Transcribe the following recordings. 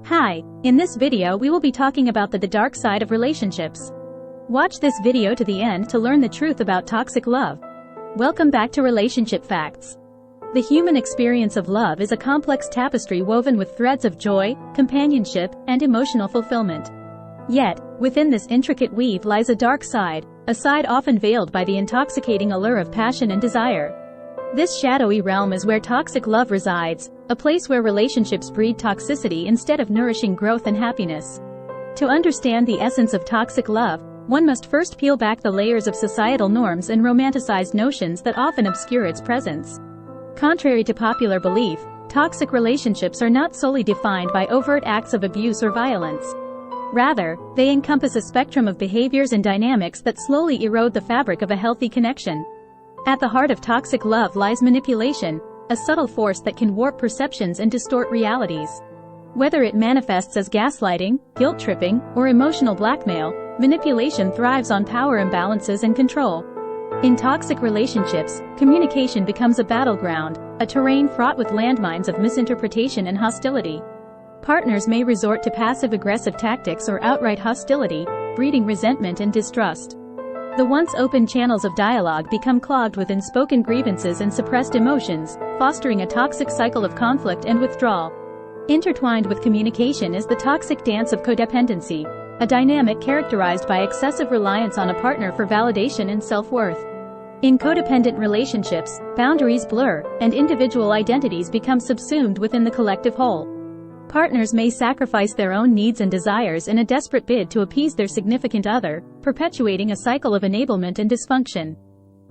Hi, in this video we will be talking about the dark side of relationships. Watch this video to the end to learn the truth about toxic love. Welcome back to Relationship Facts. The human experience of love is a complex tapestry woven with threads of joy, companionship, and emotional fulfillment. Yet, within this intricate weave lies a dark side, a side often veiled by the intoxicating allure of passion and desire. This shadowy realm is where toxic love resides, a place where relationships breed toxicity instead of nourishing growth and happiness. To understand the essence of toxic love, one must first peel back the layers of societal norms and romanticized notions that often obscure its presence. Contrary to popular belief, toxic relationships are not solely defined by overt acts of abuse or violence. Rather, they encompass a spectrum of behaviors and dynamics that slowly erode the fabric of a healthy connection. At the heart of toxic love lies manipulation, a subtle force that can warp perceptions and distort realities. Whether it manifests as gaslighting, guilt-tripping, or emotional blackmail, manipulation thrives on power imbalances and control. In toxic relationships, communication becomes a battleground, a terrain fraught with landmines of misinterpretation and hostility. Partners may resort to passive-aggressive tactics or outright hostility, breeding resentment and distrust. The once open channels of dialogue become clogged with unspoken grievances and suppressed emotions, fostering a toxic cycle of conflict and withdrawal. Intertwined with communication is the toxic dance of codependency, a dynamic characterized by excessive reliance on a partner for validation and self-worth. In codependent relationships, boundaries blur, and individual identities become subsumed within the collective whole. Partners may sacrifice their own needs and desires in a desperate bid to appease their significant other, perpetuating a cycle of enablement and dysfunction.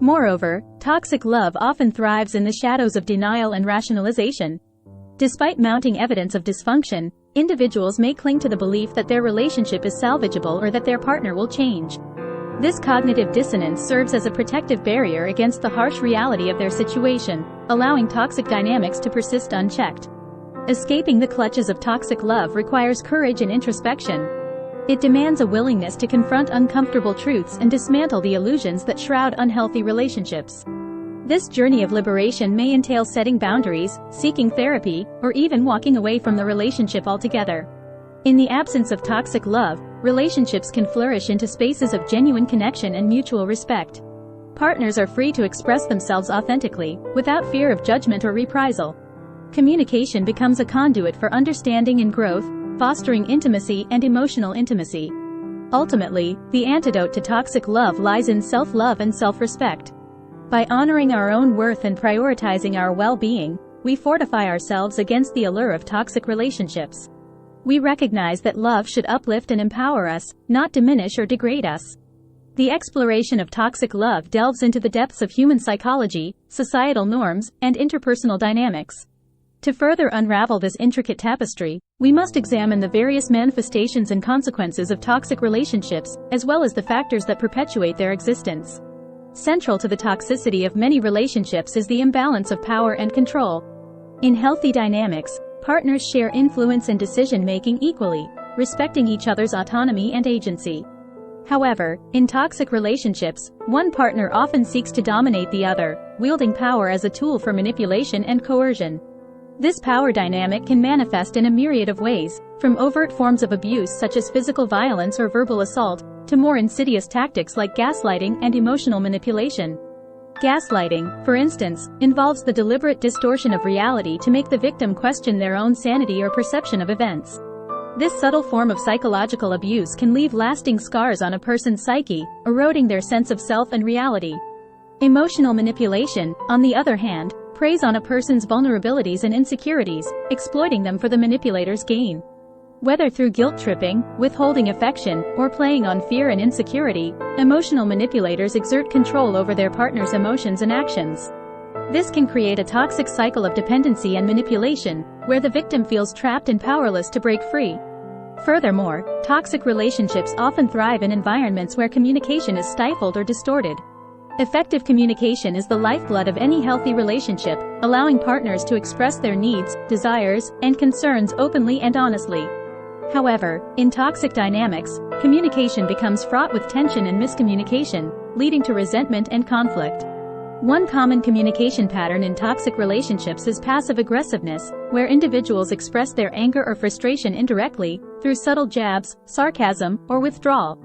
Moreover, toxic love often thrives in the shadows of denial and rationalization. Despite mounting evidence of dysfunction, individuals may cling to the belief that their relationship is salvageable or that their partner will change. This cognitive dissonance serves as a protective barrier against the harsh reality of their situation, allowing toxic dynamics to persist unchecked. Escaping the clutches of toxic love requires courage and introspection. It demands a willingness to confront uncomfortable truths and dismantle the illusions that shroud unhealthy relationships. This journey of liberation may entail setting boundaries, seeking therapy, or even walking away from the relationship altogether. In the absence of toxic love, relationships can flourish into spaces of genuine connection and mutual respect. Partners are free to express themselves authentically, without fear of judgment or reprisal. Communication becomes a conduit for understanding and growth, fostering intimacy and emotional intimacy. Ultimately, the antidote to toxic love lies in self-love and self-respect. By honoring our own worth and prioritizing our well-being, we fortify ourselves against the allure of toxic relationships. We recognize that love should uplift and empower us, not diminish or degrade us. The exploration of toxic love delves into the depths of human psychology, societal norms, and interpersonal dynamics. To further unravel this intricate tapestry, we must examine the various manifestations and consequences of toxic relationships, as well as the factors that perpetuate their existence. Central to the toxicity of many relationships is the imbalance of power and control. In healthy dynamics, partners share influence and decision-making equally, respecting each other's autonomy and agency. However, in toxic relationships, one partner often seeks to dominate the other, wielding power as a tool for manipulation and coercion. This power dynamic can manifest in a myriad of ways, from overt forms of abuse such as physical violence or verbal assault, to more insidious tactics like gaslighting and emotional manipulation. Gaslighting, for instance, involves the deliberate distortion of reality to make the victim question their own sanity or perception of events. This subtle form of psychological abuse can leave lasting scars on a person's psyche, eroding their sense of self and reality. Emotional manipulation, on the other hand, preys on a person's vulnerabilities and insecurities, exploiting them for the manipulator's gain. Whether through guilt-tripping, withholding affection, or playing on fear and insecurity, emotional manipulators exert control over their partner's emotions and actions. This can create a toxic cycle of dependency and manipulation, where the victim feels trapped and powerless to break free. Furthermore, toxic relationships often thrive in environments where communication is stifled or distorted. Effective communication is the lifeblood of any healthy relationship, allowing partners to express their needs, desires, and concerns openly and honestly. However, in toxic dynamics, communication becomes fraught with tension and miscommunication, leading to resentment and conflict. One common communication pattern in toxic relationships is passive aggressiveness, where individuals express their anger or frustration indirectly, through subtle jabs, sarcasm, or withdrawal.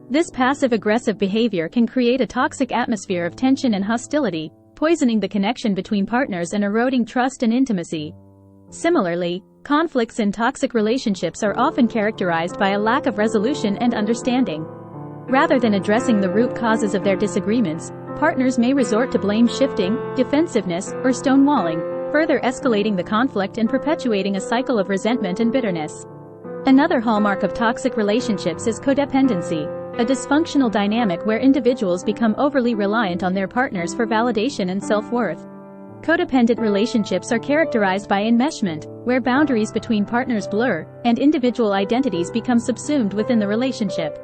This passive-aggressive behavior can create a toxic atmosphere of tension and hostility, poisoning the connection between partners and eroding trust and intimacy. Similarly, conflicts in toxic relationships are often characterized by a lack of resolution and understanding. Rather than addressing the root causes of their disagreements, partners may resort to blame shifting, defensiveness, or stonewalling, further escalating the conflict and perpetuating a cycle of resentment and bitterness. Another hallmark of toxic relationships is codependency, a dysfunctional dynamic where individuals become overly reliant on their partners for validation and self-worth. Codependent relationships are characterized by enmeshment, where boundaries between partners blur, and individual identities become subsumed within the relationship.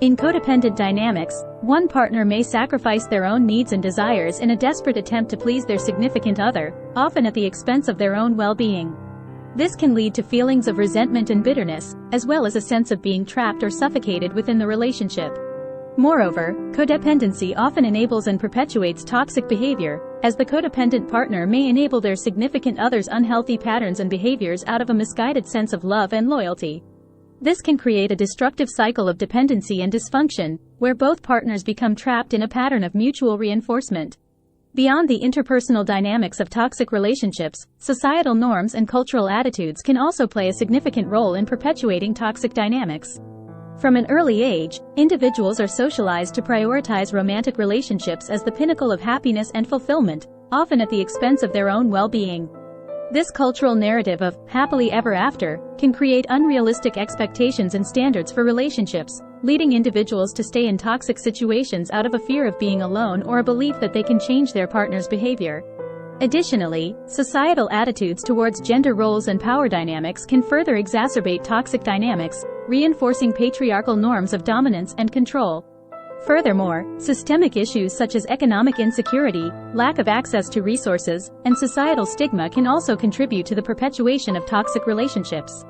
In codependent dynamics, one partner may sacrifice their own needs and desires in a desperate attempt to please their significant other, often at the expense of their own well-being. This can lead to feelings of resentment and bitterness, as well as a sense of being trapped or suffocated within the relationship. Moreover, codependency often enables and perpetuates toxic behavior, as the codependent partner may enable their significant other's unhealthy patterns and behaviors out of a misguided sense of love and loyalty. This can create a destructive cycle of dependency and dysfunction, where both partners become trapped in a pattern of mutual reinforcement. Beyond the interpersonal dynamics of toxic relationships, societal norms and cultural attitudes can also play a significant role in perpetuating toxic dynamics. From an early age, individuals are socialized to prioritize romantic relationships as the pinnacle of happiness and fulfillment, often at the expense of their own well-being. This cultural narrative of happily ever after can create unrealistic expectations and standards for relationships, leading individuals to stay in toxic situations out of a fear of being alone or a belief that they can change their partner's behavior. Additionally, societal attitudes towards gender roles and power dynamics can further exacerbate toxic dynamics, reinforcing patriarchal norms of dominance and control. Furthermore, systemic issues such as economic insecurity, lack of access to resources, and societal stigma can also contribute to the perpetuation of toxic relationships.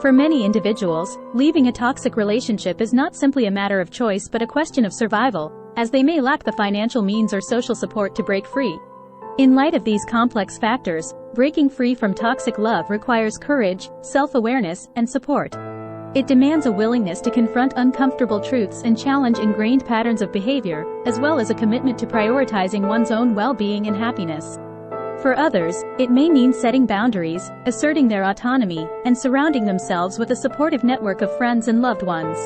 For many individuals, leaving a toxic relationship is not simply a matter of choice but a question of survival, as they may lack the financial means or social support to break free. In light of these complex factors, breaking free from toxic love requires courage, self-awareness, and support. It demands a willingness to confront uncomfortable truths and challenge ingrained patterns of behavior, as well as a commitment to prioritizing one's own well-being and happiness. For others, it may mean setting boundaries, asserting their autonomy, and surrounding themselves with a supportive network of friends and loved ones.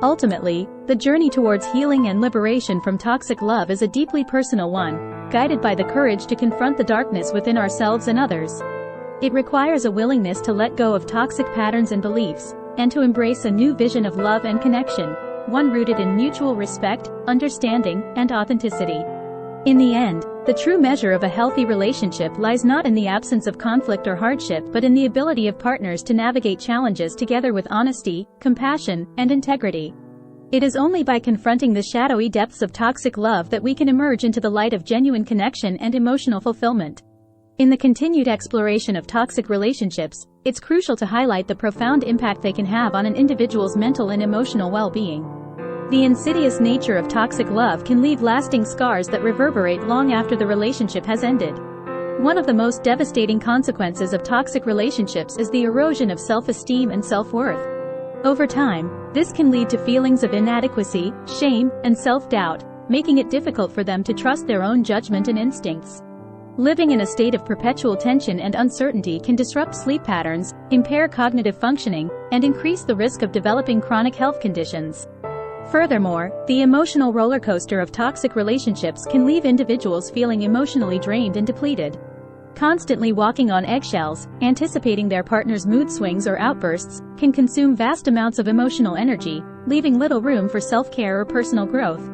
Ultimately, the journey towards healing and liberation from toxic love is a deeply personal one, guided by the courage to confront the darkness within ourselves and others. It requires a willingness to let go of toxic patterns and beliefs, and to embrace a new vision of love and connection, one rooted in mutual respect, understanding, and authenticity. In the end, the true measure of a healthy relationship lies not in the absence of conflict or hardship but in the ability of partners to navigate challenges together with honesty, compassion, and integrity. It is only by confronting the shadowy depths of toxic love that we can emerge into the light of genuine connection and emotional fulfillment. In the continued exploration of toxic relationships, it's crucial to highlight the profound impact they can have on an individual's mental and emotional well-being. The insidious nature of toxic love can leave lasting scars that reverberate long after the relationship has ended. One of the most devastating consequences of toxic relationships is the erosion of self-esteem and self-worth. Over time, this can lead to feelings of inadequacy, shame, and self-doubt, making it difficult for them to trust their own judgment and instincts. Living in a state of perpetual tension and uncertainty can disrupt sleep patterns, impair cognitive functioning, and increase the risk of developing chronic health conditions. Furthermore, the emotional roller coaster of toxic relationships can leave individuals feeling emotionally drained and depleted. Constantly walking on eggshells, anticipating their partner's mood swings or outbursts, can consume vast amounts of emotional energy, leaving little room for self-care or personal growth.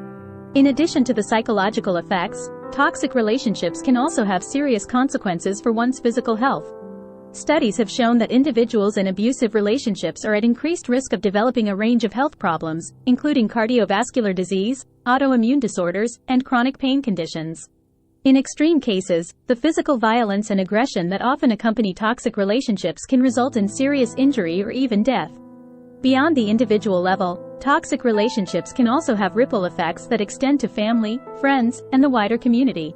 In addition to the psychological effects, toxic relationships can also have serious consequences for one's physical health. Studies have shown that individuals in abusive relationships are at increased risk of developing a range of health problems, including cardiovascular disease, autoimmune disorders, and chronic pain conditions. In extreme cases, the physical violence and aggression that often accompany toxic relationships can result in serious injury or even death. Beyond the individual level, toxic relationships can also have ripple effects that extend to family, friends, and the wider community.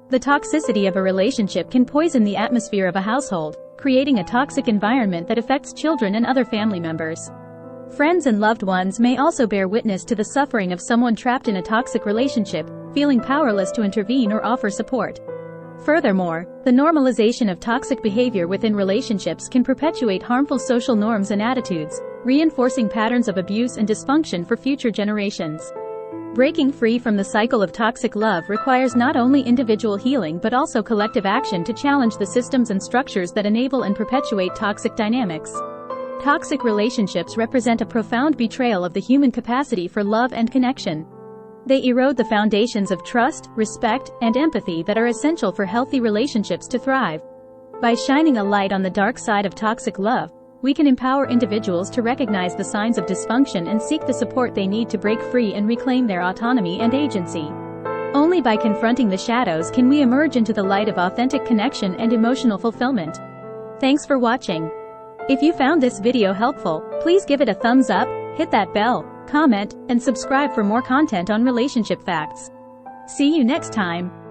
The toxicity of a relationship can poison the atmosphere of a household, creating a toxic environment that affects children and other family members. Friends and loved ones may also bear witness to the suffering of someone trapped in a toxic relationship, feeling powerless to intervene or offer support. Furthermore, the normalization of toxic behavior within relationships can perpetuate harmful social norms and attitudes, reinforcing patterns of abuse and dysfunction for future generations. Breaking free from the cycle of toxic love requires not only individual healing but also collective action to challenge the systems and structures that enable and perpetuate toxic dynamics. Toxic relationships represent a profound betrayal of the human capacity for love and connection. They erode the foundations of trust, respect, and empathy that are essential for healthy relationships to thrive. By shining a light on the dark side of toxic love, we can empower individuals to recognize the signs of dysfunction and seek the support they need to break free and reclaim their autonomy and agency. Only by confronting the shadows can we emerge into the light of authentic connection and emotional fulfillment. Thanks for watching. If you found this video helpful, please give it a thumbs up, hit that bell, comment, and subscribe for more content on relationship facts. See you next time.